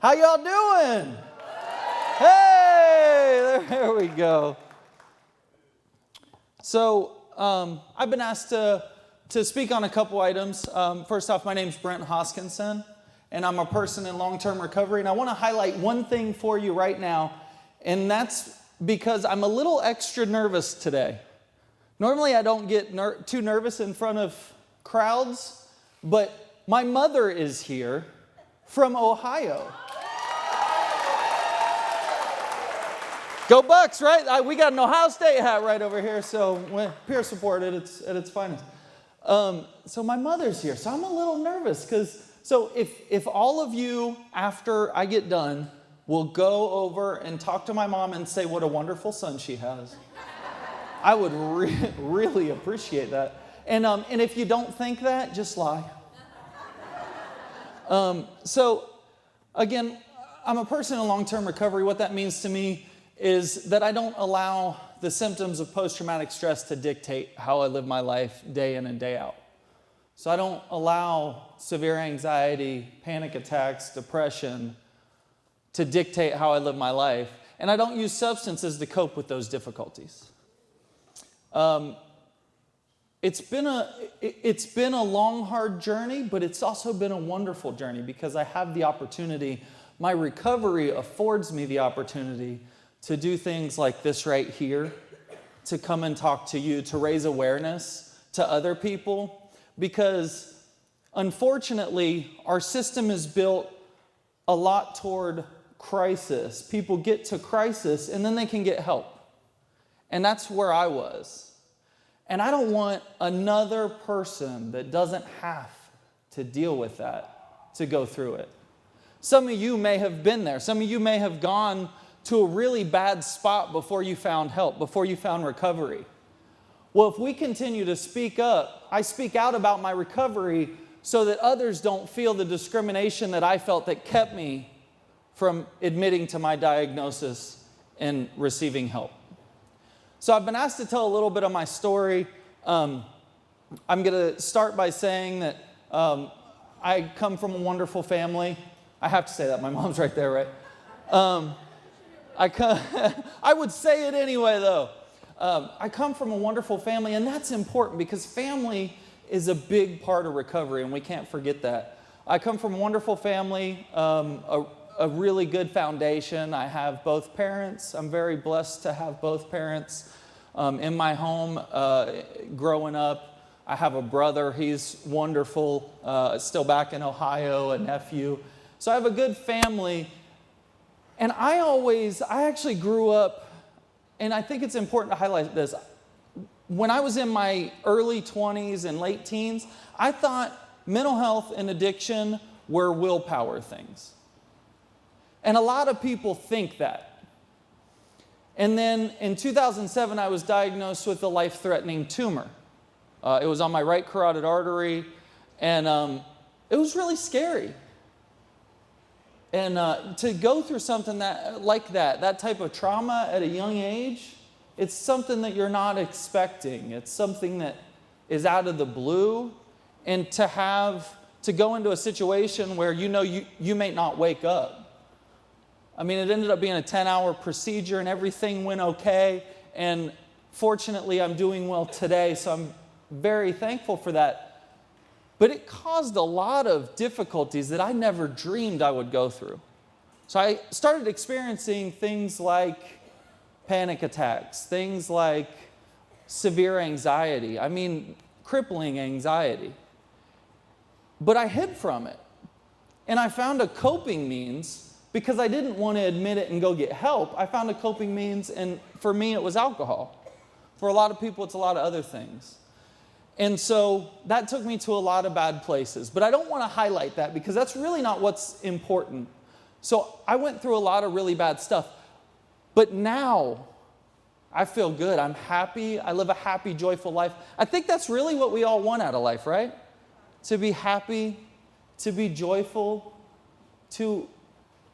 How y'all doing? Hey, there we go. So I've been asked to speak on a couple items. First off, my name's Brent Hoskinson, and I'm a person in long-term recovery. And I want to highlight one thing for you right now, and that's because I'm a little extra nervous today. Normally, I don't get too nervous in front of crowds, but my mother is here from Ohio. Go Bucks, right? We got an Ohio State hat right over here, so peer support at its finest. So my mother's here, so I'm a little nervous so if all of you, after I get done, will go over and talk to my mom and say what a wonderful son she has, I would really appreciate that. And if you don't think that, just lie. So again, I'm a person in long-term recovery. What that means to me is that I don't allow the symptoms of post-traumatic stress to dictate how I live my life day in and day out. So I don't allow severe anxiety, panic attacks, depression to dictate how I live my life. And I don't use substances to cope with those difficulties. It's been a long, hard journey, but it's also been a wonderful journey because I have the opportunity. My recovery affords me the opportunity to do things like this right here, to come and talk to you, to raise awareness to other people, because unfortunately, our system is built a lot toward crisis. People get to crisis and then they can get help. And that's where I was. And I don't want another person that doesn't have to deal with that to go through it. Some of you may have been there. Some of you may have gone to a really bad spot before you found help, before you found recovery. Well, if we continue to speak up, I speak out about my recovery so that others don't feel the discrimination that I felt that kept me from admitting to my diagnosis and receiving help. So I've been asked to tell a little bit of my story. I'm going to start by saying that I come from a wonderful family. I have to say that. My mom's right there, right? I would say it anyway, though. I come from a wonderful family, and that's important because family is a big part of recovery, and we can't forget that. I come from a wonderful family, a really good foundation. I have both parents. I'm very blessed to have both parents in my home growing up. I have a brother. He's wonderful, still back in Ohio, a nephew. So I have a good family. And I actually grew up, and I think it's important to highlight this. When I was in my early 20s and late teens, I thought mental health and addiction were willpower things. And a lot of people think that. And then in 2007, I was diagnosed with a life-threatening tumor. It was on my right carotid artery, and it was really scary. And to go through something like that type of trauma at a young age, it's something that you're not expecting. It's something that is out of the blue. And to go into a situation where you may not wake up. I mean, it ended up being a 10-hour procedure and everything went okay. And fortunately, I'm doing well today, so I'm very thankful for that. But it caused a lot of difficulties that I never dreamed I would go through. So I started experiencing things like panic attacks, things like severe anxiety. I mean, crippling anxiety. But I hid from it. And I found a coping means because I didn't want to admit it and go get help. I found a coping means, and for me, it was alcohol. For a lot of people, it's a lot of other things. And so that took me to a lot of bad places. But I don't want to highlight that because that's really not what's important. So I went through a lot of really bad stuff. But now I feel good. I'm happy. I live a happy, joyful life. I think that's really what we all want out of life, right? To be happy, to be joyful, to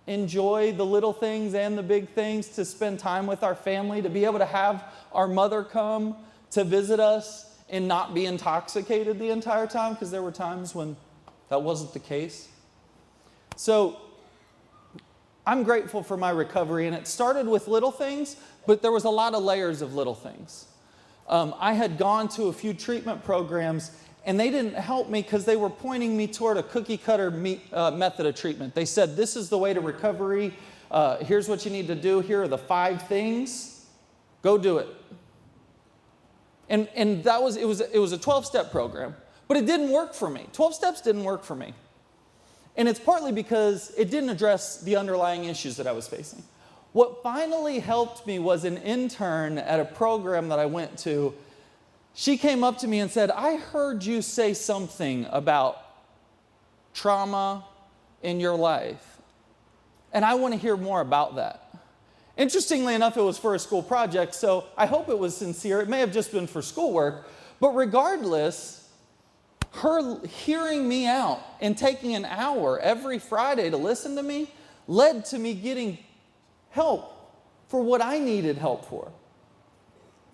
enjoy the little things and the big things, to spend time with our family, to be able to have our mother come to visit us and not be intoxicated the entire time, because there were times when that wasn't the case. So I'm grateful for my recovery, and it started with little things, but there was a lot of layers of little things. I had gone to a few treatment programs, and they didn't help me because they were pointing me toward a cookie-cutter method of treatment. They said, this is the way to recovery. Here's what you need to do. Here are the 5 things. Go do it. And it was a 12-step program, but it didn't work for me. 12 steps didn't work for me. And it's partly because it didn't address the underlying issues that I was facing. What finally helped me was an intern at a program that I went to. She came up to me and said, I heard you say something about trauma in your life, and I want to hear more about that. Interestingly enough, it was for a school project, so I hope it was sincere. It may have just been for schoolwork, but regardless, her hearing me out and taking an hour every Friday to listen to me led to me getting help for what I needed help for.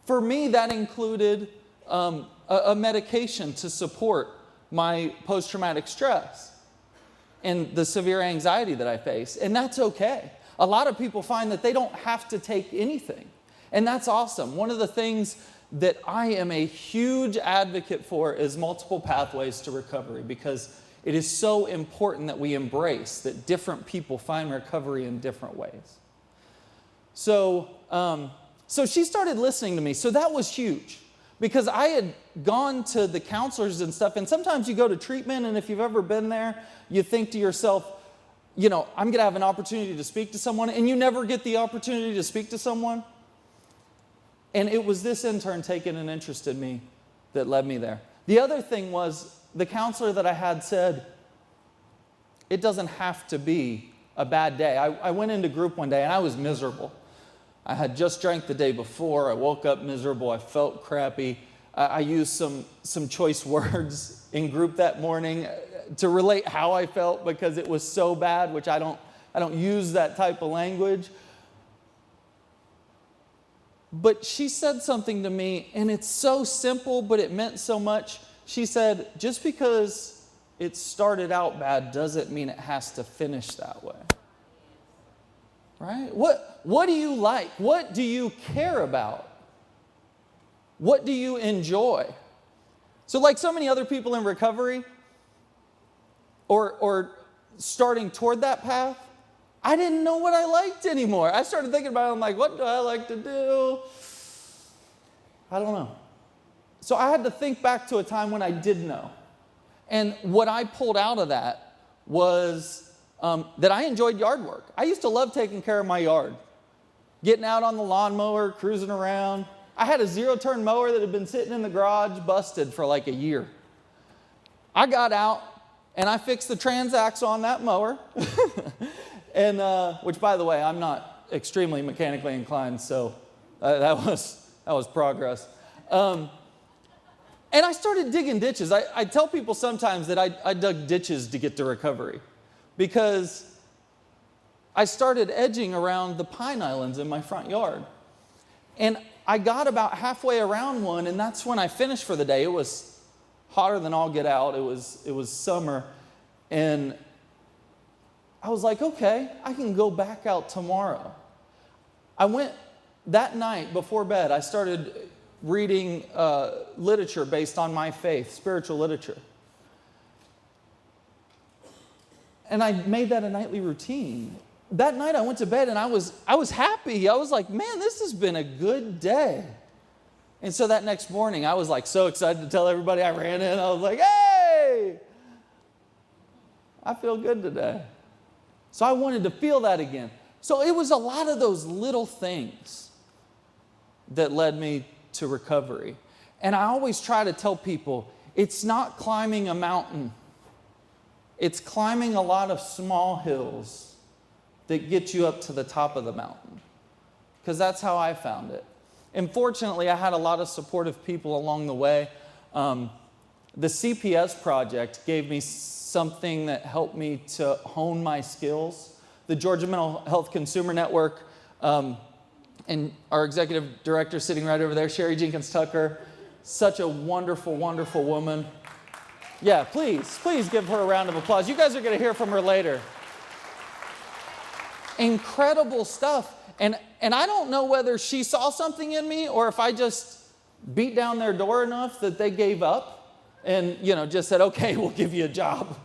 For me, that included a medication to support my post-traumatic stress and the severe anxiety that I face, and that's okay. A lot of people find that they don't have to take anything, and that's awesome. One of the things that I am a huge advocate for is multiple pathways to recovery, because it is so important that we embrace that different people find recovery in different ways. So she started listening to me, so that was huge, because I had gone to the counselors and stuff, and sometimes you go to treatment, and if you've ever been there, you think to yourself, you know, I'm going to have an opportunity to speak to someone, and you never get the opportunity to speak to someone. And it was this intern taking an interest in me that led me there. The other thing was the counselor that I had said, it doesn't have to be a bad day. I went into group one day, and I was miserable. I had just drank the day before. I woke up miserable. I felt crappy. I used some choice words in group that morning to relate how I felt, because it was so bad, which I don't use that type of language. But she said something to me, and it's so simple, but it meant so much. She said, just because it started out bad doesn't mean it has to finish that way. Right? What do you like? What do you care about? What do you enjoy? So like so many other people in recovery, or starting toward that path, I didn't know what I liked anymore. I started thinking about it. I'm like, what do I like to do? I don't know. So I had to think back to a time when I did know. And what I pulled out of that was that I enjoyed yard work. I used to love taking care of my yard, getting out on the lawnmower, cruising around. I had a 0-turn mower that had been sitting in the garage, busted for like a year. I got out, and I fixed the transaxle on that mower. And which, by the way, I'm not extremely mechanically inclined, so that was progress. And I started digging ditches. I tell people sometimes that I dug ditches to get to recovery, because I started edging around the pine islands in my front yard. And I got about halfway around one, and that's when I finished for the day. It was hotter than all get out. It was summer, and I was like, okay, I can go back out tomorrow. I went that night before bed. I started reading literature based on my faith, spiritual literature. And I made that a nightly routine. That night I went to bed, and I was happy. I was like, man, this has been a good day. And so that next morning, I was like so excited to tell everybody. I ran in. I was like, hey, I feel good today. So I wanted to feel that again. So it was a lot of those little things that led me to recovery. And I always try to tell people, it's not climbing a mountain. It's climbing a lot of small hills that get you up to the top of the mountain. Because that's how I found it. And fortunately, I had a lot of supportive people along the way. The CPS project gave me something that helped me to hone my skills. The Georgia Mental Health Consumer Network, and our executive director sitting right over there, Sherry Jenkins Tucker, such a wonderful, wonderful woman. Yeah, please give her a round of applause. You guys are going to hear from her later. incredible stuff. And I don't know whether she saw something in me or if I just beat down their door enough that they gave up and, just said, okay, we'll give you a job.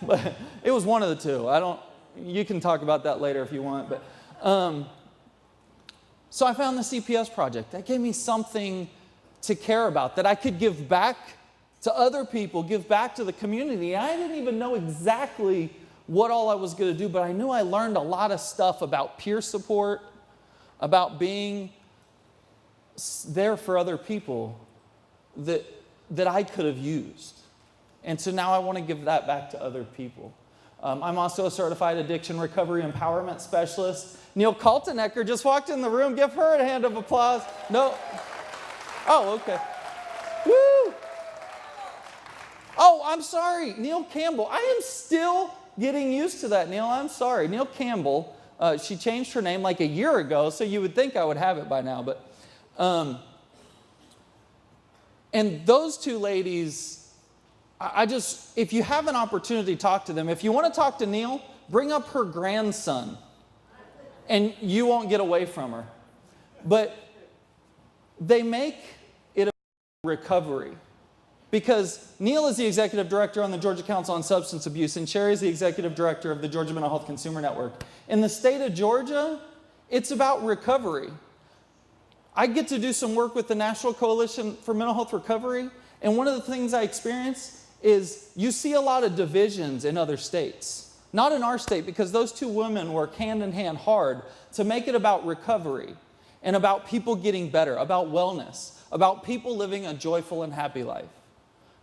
But it was one of the two. You can talk about that later if you want. But so I found the CPS project. That gave me something to care about, that I could give back to other people, give back to the community. I didn't even know exactly what all I was going to do, but I knew I learned a lot of stuff about peer support, about being there for other people that I could have used. And so now I want to give that back to other people. I'm also a certified addiction recovery empowerment specialist. Neil Kaltenecker just walked in the room. Give her a hand of applause. No. Oh, okay. Woo! Oh, I'm sorry. Neil Campbell. I am still getting used to that, Neil. I'm sorry. Neil Campbell. She changed her name like a year ago, so you would think I would have it by now. But, and those two ladies, if you have an opportunity to talk to them, if you want to talk to Neil, bring up her grandson, and you won't get away from her. But they make it a recovery. Because Neil is the executive director on the Georgia Council on Substance Abuse, and Sherry is the executive director of the Georgia Mental Health Consumer Network. In the state of Georgia, it's about recovery. I get to do some work with the National Coalition for Mental Health Recovery, and one of the things I experience is you see a lot of divisions in other states. Not in our state, because those two women work hand in hand hard to make it about recovery and about people getting better, about wellness, about people living a joyful and happy life.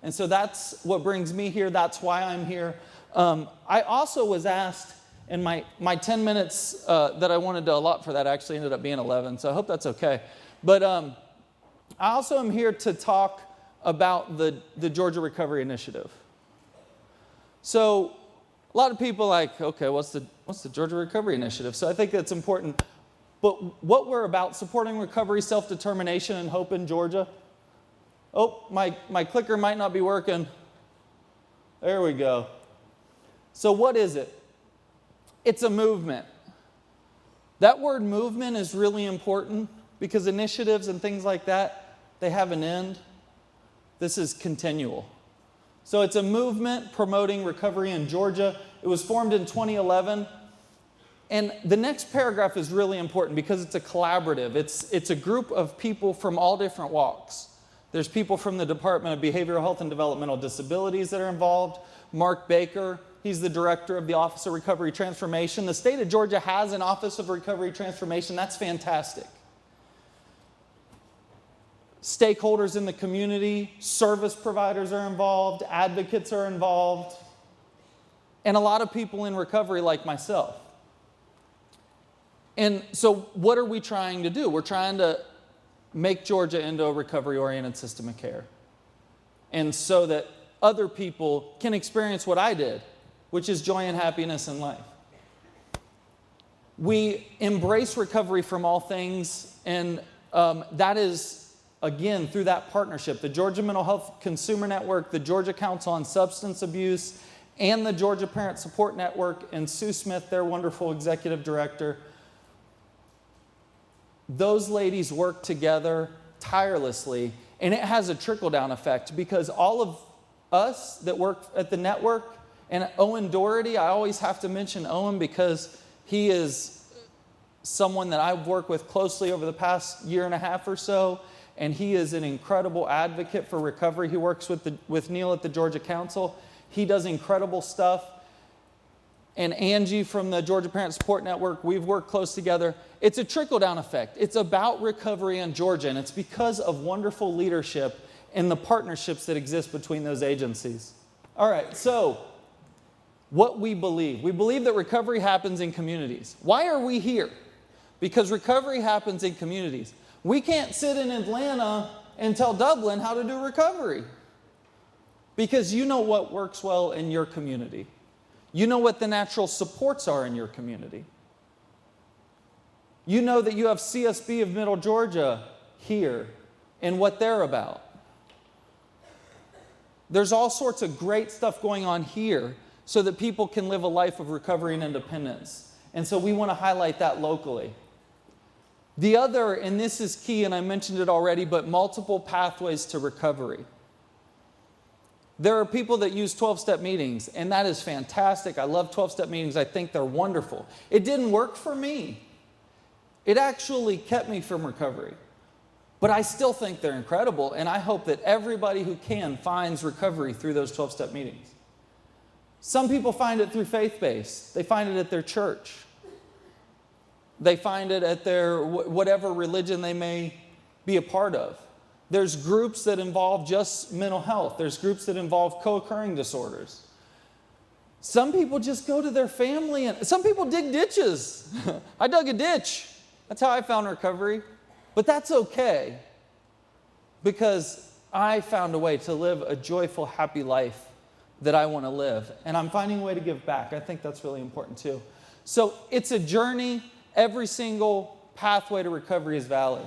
And so that's what brings me here. That's why I'm here. I also was asked, and my 10 minutes that I wanted to allot for that actually ended up being 11, so I hope that's okay. But I also am here to talk about the Georgia Recovery Initiative. So a lot of people are like, okay, what's the Georgia Recovery Initiative? So I think that's important. But what we're about, supporting recovery, self-determination, and hope in Georgia. Oh, my clicker might not be working. There we go. So what is it? It's a movement. That word movement is really important because initiatives and things like that, they have an end. This is continual. So it's a movement promoting recovery in Georgia. It was formed in 2011. And the next paragraph is really important because it's a collaborative. It's a group of people from all different walks. There's people from the Department of Behavioral Health and Developmental Disabilities that are involved. Mark Baker, he's the director of the Office of Recovery Transformation. The state of Georgia has an Office of Recovery Transformation. That's fantastic. Stakeholders in the community, service providers are involved, advocates are involved, and a lot of people in recovery like myself. And so what are we trying to do? We're trying to make Georgia into a recovery-oriented system of care. And so that other people can experience what I did, which is joy and happiness in life. We embrace recovery from all things, and that is, again, through that partnership. The Georgia Mental Health Consumer Network, the Georgia Council on Substance Abuse, and the Georgia Parent Support Network, and Sue Smith, their wonderful executive director. Those ladies work together tirelessly, and it has a trickle-down effect because all of us that work at the network, and Owen Doherty, I always have to mention Owen because he is someone that I've worked with closely over the past year and a half or so, and he is an incredible advocate for recovery. He works with Neil at the Georgia Council. He does incredible stuff. And Angie from the Georgia Parent Support Network, we've worked close together. It's a trickle-down effect. It's about recovery in Georgia, and it's because of wonderful leadership and the partnerships that exist between those agencies. All right, so what we believe. We believe that recovery happens in communities. Why are we here? Because recovery happens in communities. We can't sit in Atlanta and tell Dublin how to do recovery because you know what works well in your community. You know what the natural supports are in your community. You know that you have CSB of Middle Georgia here and what they're about. There's all sorts of great stuff going on here so that people can live a life of recovery and independence. And so we want to highlight that locally. The other, and this is key, and I mentioned it already, but multiple pathways to recovery. There are people that use 12-step meetings, and that is fantastic. I love 12-step meetings. I think they're wonderful. It didn't work for me. It actually kept me from recovery. But I still think they're incredible, and I hope that everybody who can finds recovery through those 12-step meetings. Some people find it through faith-based. They find it at their church. They find it at their whatever religion they may be a part of. There's groups that involve just mental health. There's groups that involve co-occurring disorders. Some people just go to their family, and some people dig ditches. I dug a ditch. That's how I found recovery. But that's okay, because I found a way to live a joyful, happy life that I want to live. And I'm finding a way to give back. I think that's really important too. So it's a journey. Every single pathway to recovery is valid.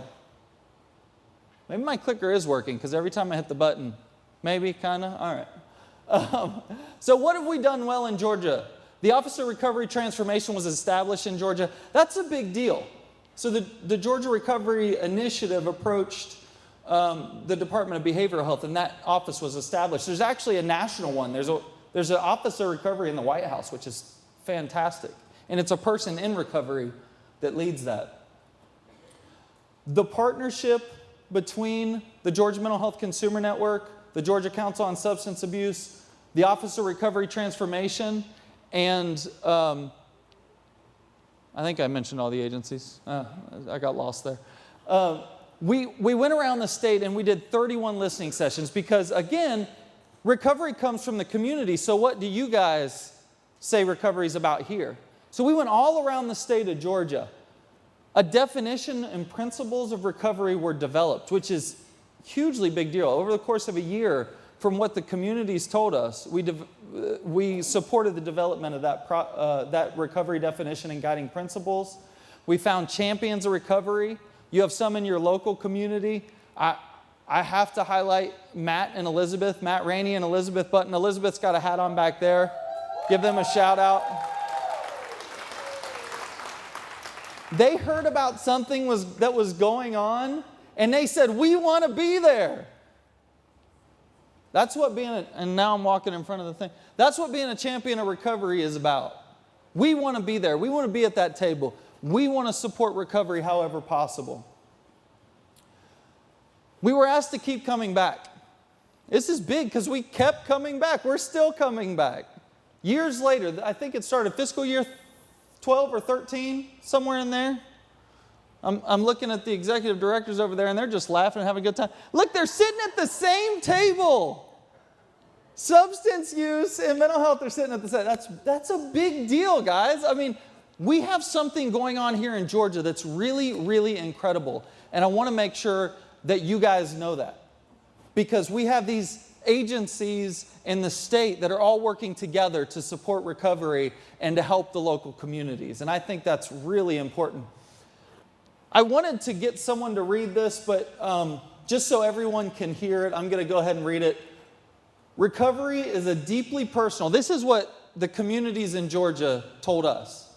Maybe my clicker is working, because every time I hit the button, maybe, kind of, all right. So what have we done well in Georgia? The Office of Recovery Transformation was established in Georgia. That's a big deal. So the Georgia Recovery Initiative approached the Department of Behavioral Health, and that office was established. There's actually a national one. There's an Office of Recovery in the White House, which is fantastic. And it's a person in recovery that leads that. The partnership between the Georgia Mental Health Consumer Network, the Georgia Council on Substance Abuse, the Office of Recovery Transformation, and I think I mentioned all the agencies. I got lost there. We went around the state and we did 31 listening sessions because, again, recovery comes from the community. So what do you guys say recovery is about here? So we went all around the state of Georgia. A definition and principles of recovery were developed, which is a hugely big deal. Over the course of a year, from what the communities told us, we supported the development of that recovery definition and guiding principles. We found champions of recovery. You have some in your local community. I have to highlight Matt and Elizabeth, Matt Rainey and Elizabeth Button. Elizabeth's got a hat on back there. Give them a shout out. They heard about something that was going on, and they said, we want to be there. That's what and now I'm walking in front of the thing. That's what being a champion of recovery is about. We want to be there. We want to be at that table. We want to support recovery however possible. We were asked to keep coming back. This is big because we kept coming back. We're still coming back. Years later, I think it started fiscal year 12 or 13, somewhere in there. I'm looking at the executive directors over there, and they're just laughing and having a good time. Look, they're sitting at the same table. Substance use and mental health are sitting at the same. That's a big deal, guys. I mean, we have something going on here in Georgia that's really, really incredible. And I want to make sure that you guys know that. Because we have these agencies in the state that are all working together to support recovery and to help the local communities. And I think that's really important. I wanted to get someone to read this, but just so everyone can hear it, I'm going to go ahead and read it. Recovery is a deeply personal, this is what the communities in Georgia told us.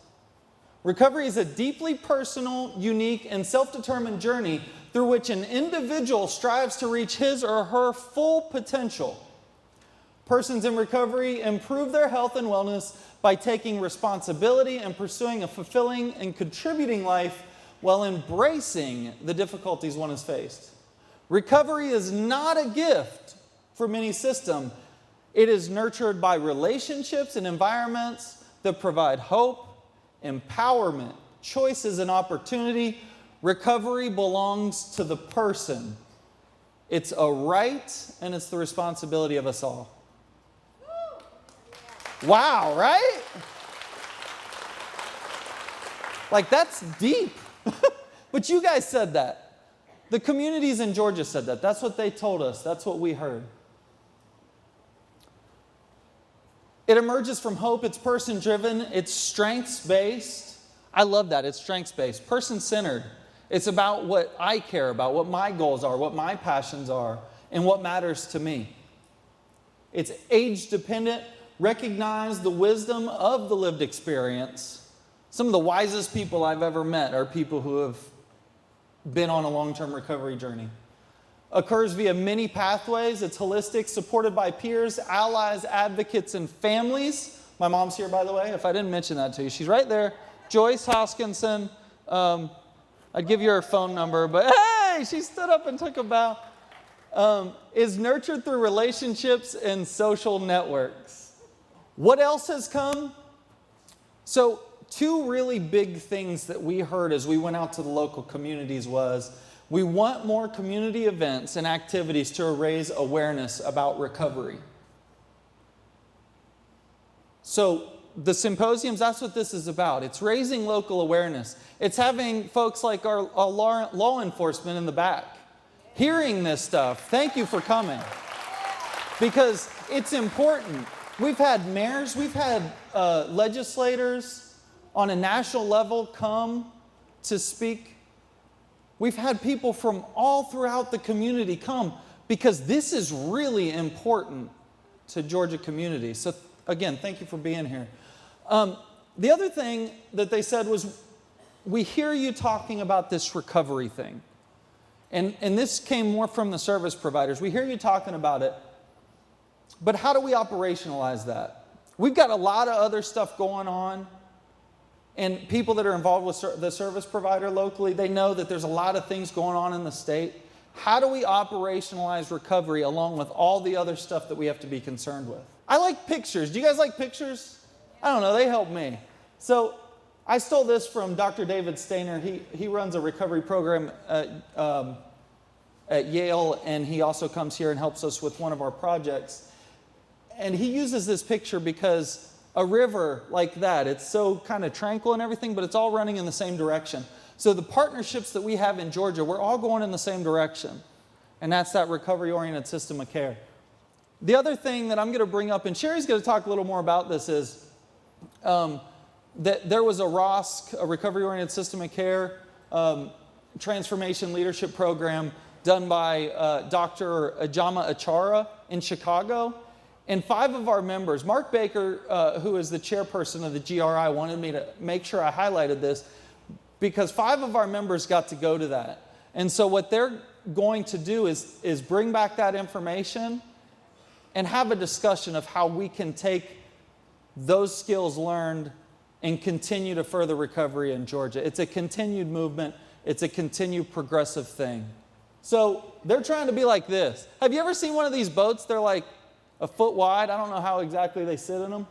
Recovery is a deeply personal, unique, and self-determined journey through which an individual strives to reach his or her full potential. Persons in recovery improve their health and wellness by taking responsibility and pursuing a fulfilling and contributing life while embracing the difficulties one has faced. Recovery is not a gift from any system. It is nurtured by relationships and environments that provide hope, empowerment, choices, and opportunity. Recovery belongs to the person. It's a right, and it's the responsibility of us all. Wow, right? Like, that's deep. But you guys said that. The communities in Georgia said that. That's what they told us. That's what we heard. It emerges from hope. It's person-driven. It's strengths-based. I love that. It's strengths-based. Person-centered. It's about what I care about, what my goals are, what my passions are, and what matters to me. It's age-dependent. Recognize the wisdom of the lived experience, Some of the wisest people I've ever met are people who have been on a long-term recovery journey. Occurs via many pathways. It's holistic, supported by peers, allies, advocates, and families. My mom's here, by the way, if I didn't mention that to you. She's right there. Joyce Hoskinson. I'd give you her phone number, but hey, she stood up and took a bow. Is nurtured through relationships and social networks. What else has come? So, two really big things that we heard as we went out to the local communities was, we want more community events and activities to raise awareness about recovery. So the symposiums, that's what this is about. It's raising local awareness. It's having folks like our law enforcement in the back hearing this stuff. Thank you for coming. Because it's important. We've had mayors, we've had legislators on a national level come to speak. We've had people from all throughout the community come because this is really important to Georgia community. So again, thank you for being here. The other thing that they said was, we hear you talking about this recovery thing. And this came more from the service providers. We hear you talking about it, but how do we operationalize that? We've got a lot of other stuff going on. And people that are involved with the service provider locally, they know that there's a lot of things going on in the state. How do we operationalize recovery along with all the other stuff that we have to be concerned with? I like pictures. Do you guys like pictures? I don't know, they help me. So I stole this from Dr. David Stainer. He runs a recovery program at Yale, and he also comes here and helps us with one of our projects. And he uses this picture because a river like that, it's so kind of tranquil and everything, but it's all running in the same direction. So the partnerships that we have in Georgia, we're all going in the same direction. And that's that recovery-oriented system of care. The other thing that I'm going to bring up, and Sherry's going to talk a little more about this, is that there was a ROSC, a recovery-oriented system of care, transformation leadership program done by Dr. Ajama Achara in Chicago. And 5 of our members, Mark Baker, who is the chairperson of the GRI, wanted me to make sure I highlighted this because 5 of our members got to go to that. And so what they're going to do is bring back that information and have a discussion of how we can take those skills learned and continue to further recovery in Georgia. It's a continued movement. It's a continued progressive thing. So they're trying to be like this. Have you ever seen one of these boats? They're like a foot wide. I don't know how exactly they sit in them.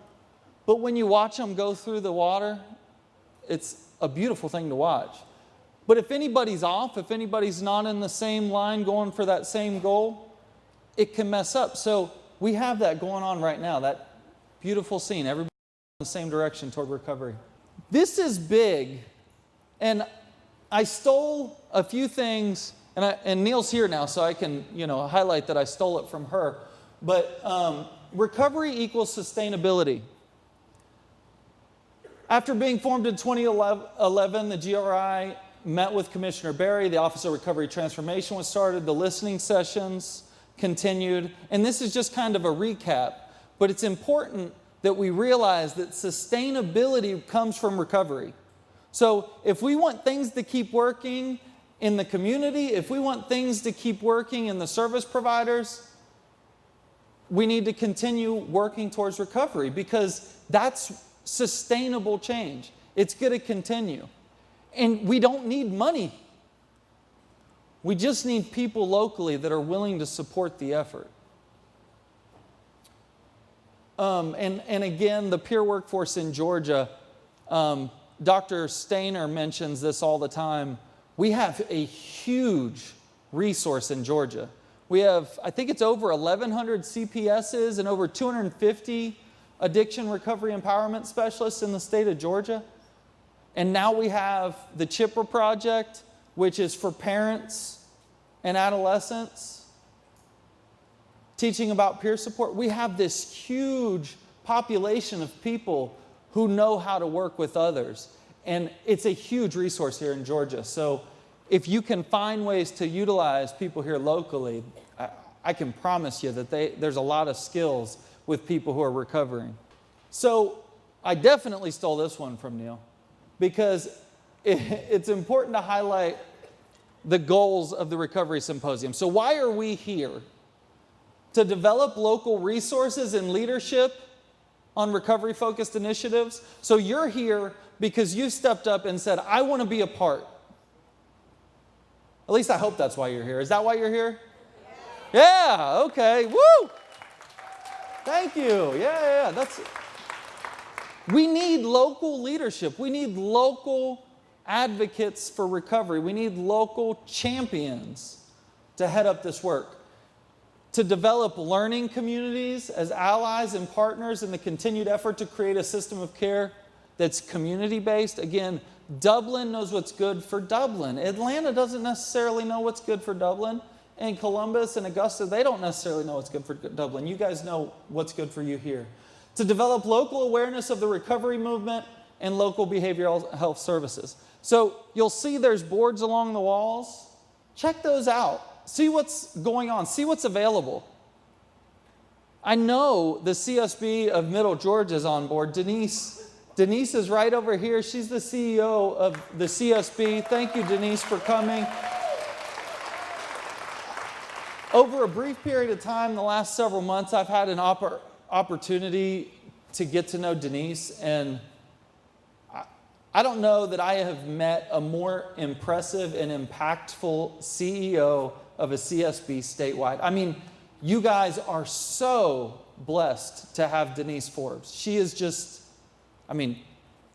But when you watch them go through the water, it's a beautiful thing to watch. But if anybody's off, if anybody's not in the same line going for that same goal, it can mess up. So we have that going on right now, that beautiful scene, everybody in the same direction toward recovery. This is big, and I stole a few things, and Neil's here now, so I can highlight that I stole it from her. But recovery equals sustainability. After being formed in 2011, the GRI met with Commissioner Berry. The Office of Recovery Transformation was started. The listening sessions continued. And this is just kind of a recap. But it's important that we realize that sustainability comes from recovery. So if we want things to keep working in the community, if we want things to keep working in the service providers, we need to continue working towards recovery because that's sustainable change. It's going to continue. And we don't need money. We just need people locally that are willing to support the effort. And again, the peer workforce in Georgia, Dr. Stainer mentions this all the time. We have a huge resource in Georgia. We have, I think it's over 1,100 CPSs and over 250 addiction recovery empowerment specialists in the state of Georgia. And now we have the CHIPRA project, which is for parents and adolescents, teaching about peer support. We have this huge population of people who know how to work with others. And it's a huge resource here in Georgia. So if you can find ways to utilize people here locally, I can promise you that there's a lot of skills with people who are recovering. So I definitely stole this one from Neil. because it's important to highlight the goals of the Recovery Symposium. So why are we here? To develop local resources and leadership on recovery-focused initiatives. So you're here because you stepped up and said, I want to be a part. At least I hope that's why you're here. Is that why you're here? Yeah, okay. Woo! Thank you. Yeah. We need local leadership. We need local advocates for recovery. We need local champions to head up this work. To develop learning communities as allies and partners in the continued effort to create a system of care that's community-based. Again, Dublin knows what's good for Dublin. Atlanta doesn't necessarily know what's good for Dublin. And Columbus and Augusta, they don't necessarily know what's good for Dublin. You guys know what's good for you here. To develop local awareness of the recovery movement and local behavioral health services. So you'll see there's boards along the walls. Check those out. See what's going on. See what's available. I know the CSB of Middle Georgia is on board. Denise is right over here. She's the CEO of the CSB. Thank you, Denise, for coming. Over a brief period of time, the last several months, I've had an opportunity to get to know Denise, and I don't know that I have met a more impressive and impactful CEO of a CSB statewide. I mean, you guys are so blessed to have Denise Forbes. She is just,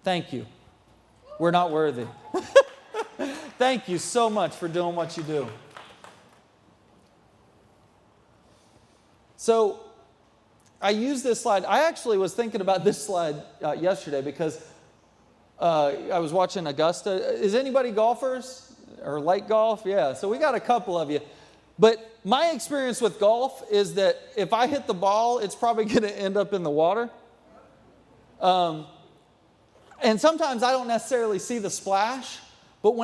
thank you. We're not worthy. Thank you so much for doing what you do. So I use this slide. I actually was thinking about this slide yesterday because I was watching Augusta. Is anybody golfers or like golf? Yeah, so we got a couple of you. But my experience with golf is that if I hit the ball, it's probably going to end up in the water. And sometimes I don't necessarily see the splash, but when